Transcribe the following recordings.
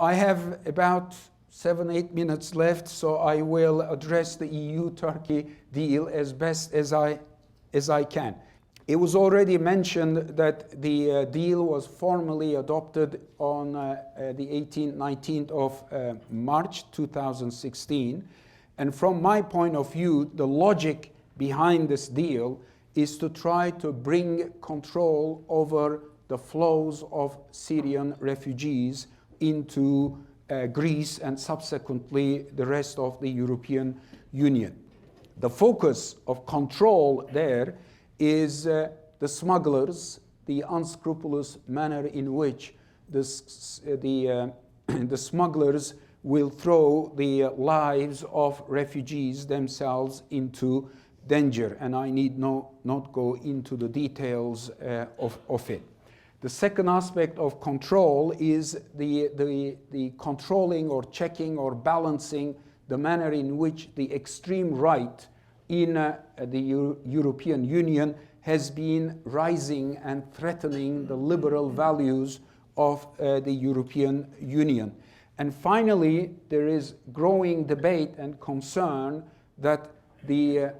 I have about 7-8 minutes left, so I will address the EU-Turkey deal as best as I can. It was already mentioned that the deal was formally adopted on the 19th of March 2016. And from my point of view, the logic behind this deal is to try to bring control over the flows of Syrian refugees into Greece and subsequently the rest of the European Union. The focus of control there is the smugglers, the unscrupulous manner in which the smugglers will throw the lives of refugees themselves into danger. And I need not go into the details of it. The second aspect of control is the controlling or checking or balancing the manner in which the extreme right in the European Union has been rising and threatening the liberal values of the European Union. And finally, there is growing debate and concern that the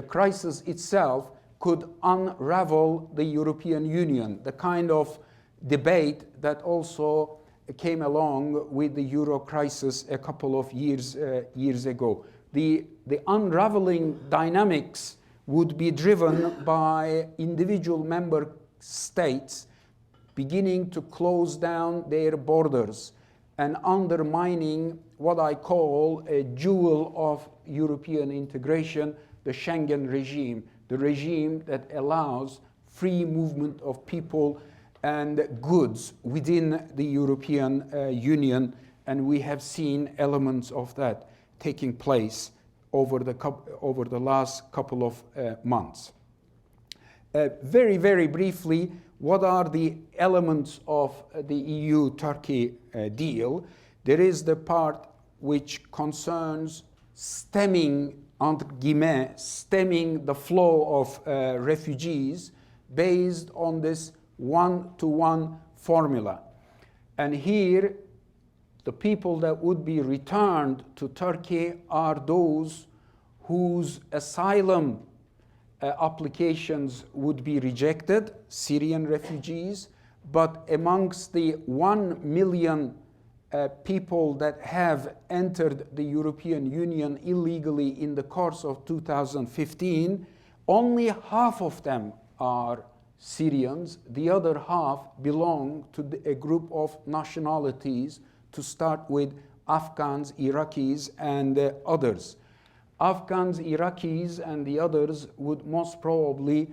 crisis itself could unravel the European Union, the kind of debate that also came along with the Euro crisis a couple of years ago. The unraveling dynamics would be driven by individual member states beginning to close down their borders and undermining what I call a jewel of European integration, the Schengen regime, the regime that allows free movement of people and goods within the European Union, and we have seen elements of that taking place over the last couple of months. Very, very briefly, what are the elements of the EU-Turkey deal? There is the part which concerns stemming the flow of refugees based on this one-to-one formula. And here, the people that would be returned to Turkey are those whose asylum applications would be rejected, Syrian refugees, but amongst the 1 million people that have entered the European Union illegally in the course of 2015, only half of them are Syrians. The other half belong to a group of nationalities, to start with Afghans, Iraqis, and others. Afghans, Iraqis, and the others would most probably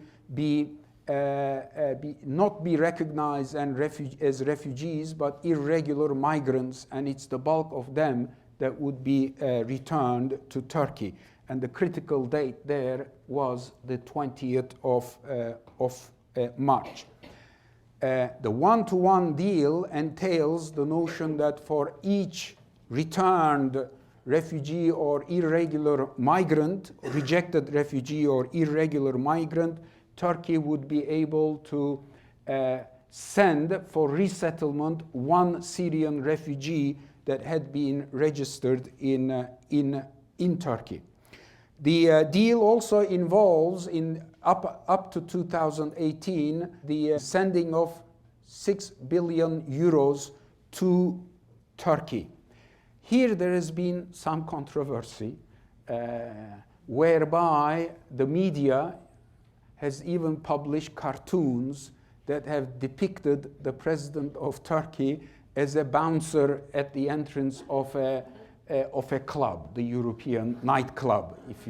not be recognized as refugees, but irregular migrants, and it's the bulk of them that would be returned to Turkey. And the critical date there was the 20th of March. The one-to-one deal entails the notion that for each returned refugee or irregular migrant, rejected refugee or irregular migrant, Turkey would be able to send for resettlement one Syrian refugee that had been registered in Turkey. The deal also involves, up to 2018, the sending of 6 billion euros to Turkey. Here there has been some controversy, whereby the media has even published cartoons that have depicted the president of Turkey as a bouncer at the entrance of a club, the European nightclub, if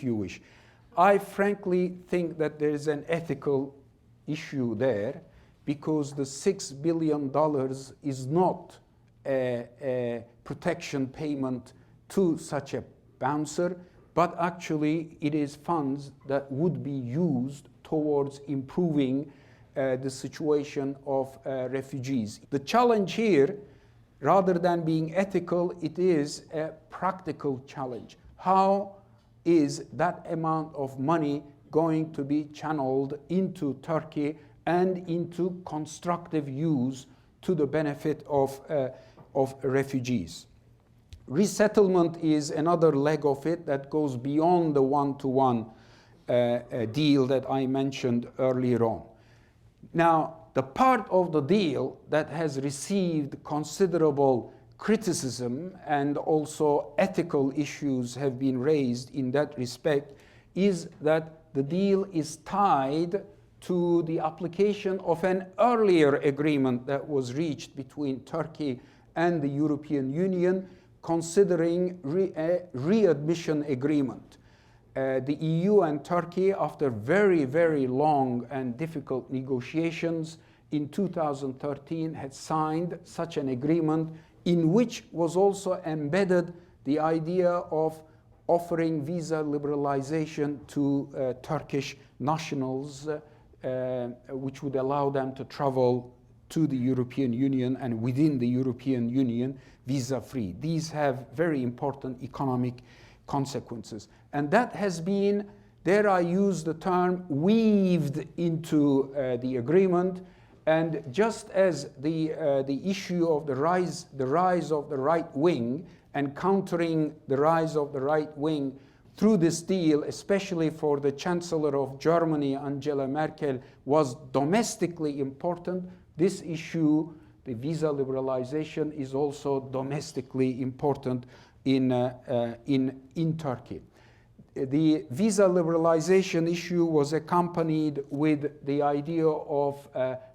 you wish. I frankly think that there is an ethical issue there, because the $6 billion is not a protection payment to such a bouncer, but actually it is funds that would be used towards improving the situation of refugees. The challenge here, rather than being ethical, it is a practical challenge. How is that amount of money going to be channeled into Turkey and into constructive use to the benefit of refugees. Resettlement is another leg of it that goes beyond the one-to-one deal that I mentioned earlier on. Now, the part of the deal that has received considerable criticism and also ethical issues have been raised in that respect is that the deal is tied to the application of an earlier agreement that was reached between Turkey and the European Union considering a readmission agreement. The EU and Turkey, after very, very long and difficult negotiations in 2013, had signed such an agreement in which was also embedded the idea of offering visa liberalization to Turkish nationals, which would allow them to travel to the European Union and within the European Union visa-free. These have very important economic consequences. And that has been, there I use the term, weaved into the agreement. And just as the issue of the rise of the right wing and countering the rise of the right wing through this deal, especially for the Chancellor of Germany, Angela Merkel, was domestically important, this issue, the visa liberalization, is also domestically important in Turkey. The visa liberalization issue was accompanied with the idea of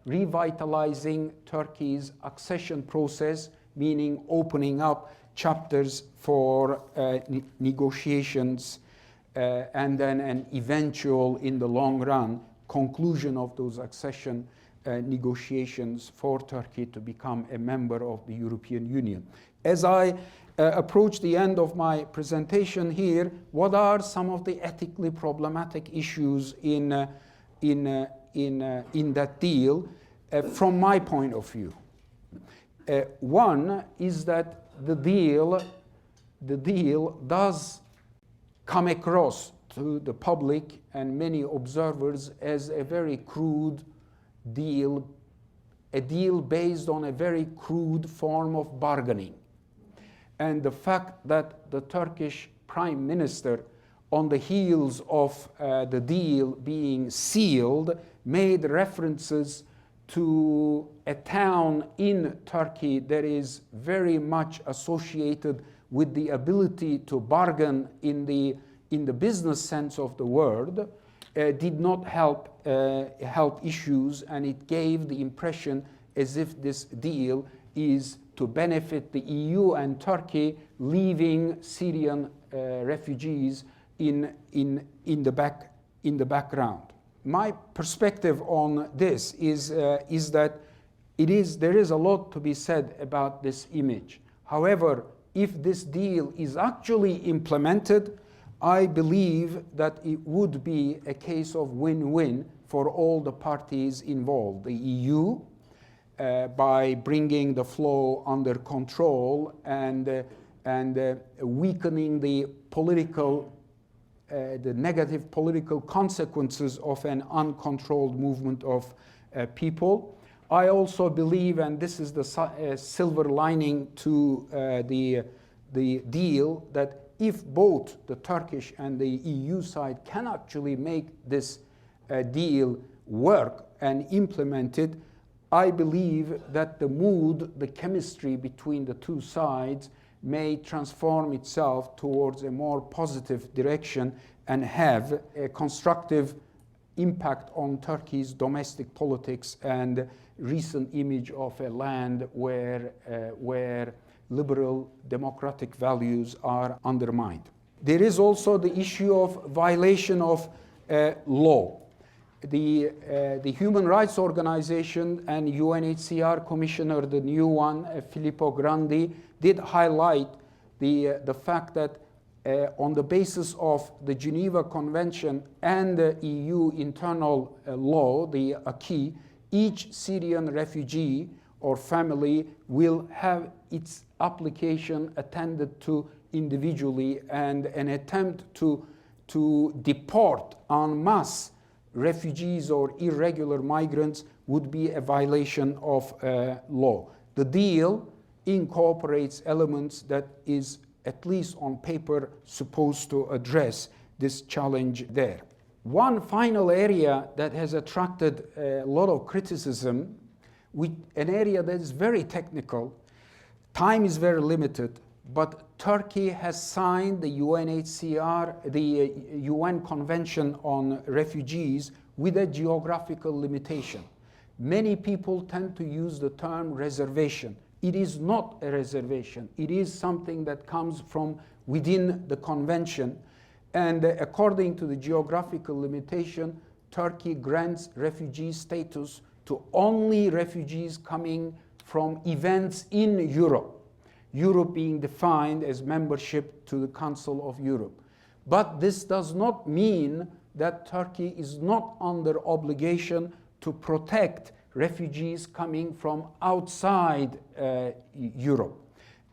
revitalizing Turkey's accession process, meaning opening up chapters for negotiations and then an eventual, in the long run, conclusion of those accession negotiations for Turkey to become a member of the European Union. As I approach the end of my presentation here, what are some of the ethically problematic issues in that deal from my point of view? One is that the deal does come across to the public and many observers as a very crude deal, a deal based on a very crude form of bargaining. And the fact that the Turkish Prime Minister, on the heels of the deal being sealed, made references to a town in Turkey that is very much associated with the ability to bargain in the business sense of the word, did not help issues, and it gave the impression as if this deal is to benefit the EU and Turkey, leaving Syrian refugees in the background. My perspective on this is that there is a lot to be said about this image. However, if this deal is actually implemented, I believe that it would be a case of win-win for all the parties involved. The EU, by bringing the flow under control and weakening the negative political consequences of an uncontrolled movement of people. I also believe, and this is the silver lining to the deal, that if both the Turkish and the EU side can actually make this deal work and implement it, I believe that the mood, the chemistry between the two sides may transform itself towards a more positive direction and have a constructive impact on Turkey's domestic politics and recent image of a land where liberal democratic values are undermined. There is also the issue of violation of law. The Human Rights Organization and UNHCR Commissioner, the new one, Filippo Grandi, did highlight the fact that on the basis of the Geneva Convention and the EU internal law, the acquis, each Syrian refugee or family will have its application attended to individually, and an attempt to deport en masse refugees or irregular migrants would be a violation of law. The deal incorporates elements that is, at least on paper, supposed to address this challenge there. One final area that has attracted a lot of criticism, an area that is very technical, time is very limited, but Turkey has signed the UNHCR, the UN Convention on Refugees, with a geographical limitation. Many people tend to use the term reservation. It is not a reservation. It is something that comes from within the convention. And according to the geographical limitation, Turkey grants refugee status to only refugees coming from events in Europe. Europe being defined as membership to the Council of Europe. But this does not mean that Turkey is not under obligation to protect refugees coming from outside Europe.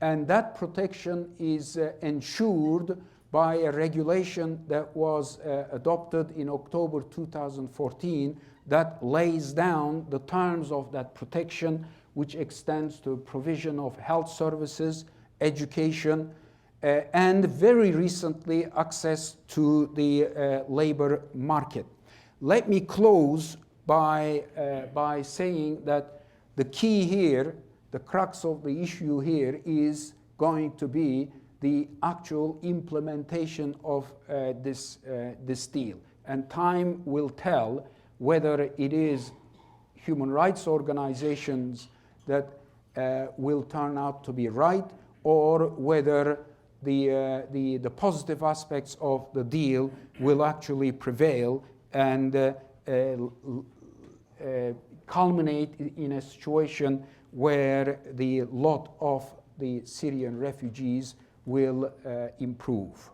And that protection is ensured by a regulation that was adopted in October 2014 that lays down the terms of that protection, which extends to provision of health services, education, and very recently access to the labor market. Let me close by saying that the key here, the crux of the issue here is going to be the actual implementation of this deal. And time will tell whether it is human rights organizations that will turn out to be right, or whether the positive aspects of the deal will actually prevail and culminate in a situation where the lot of the Syrian refugees will improve.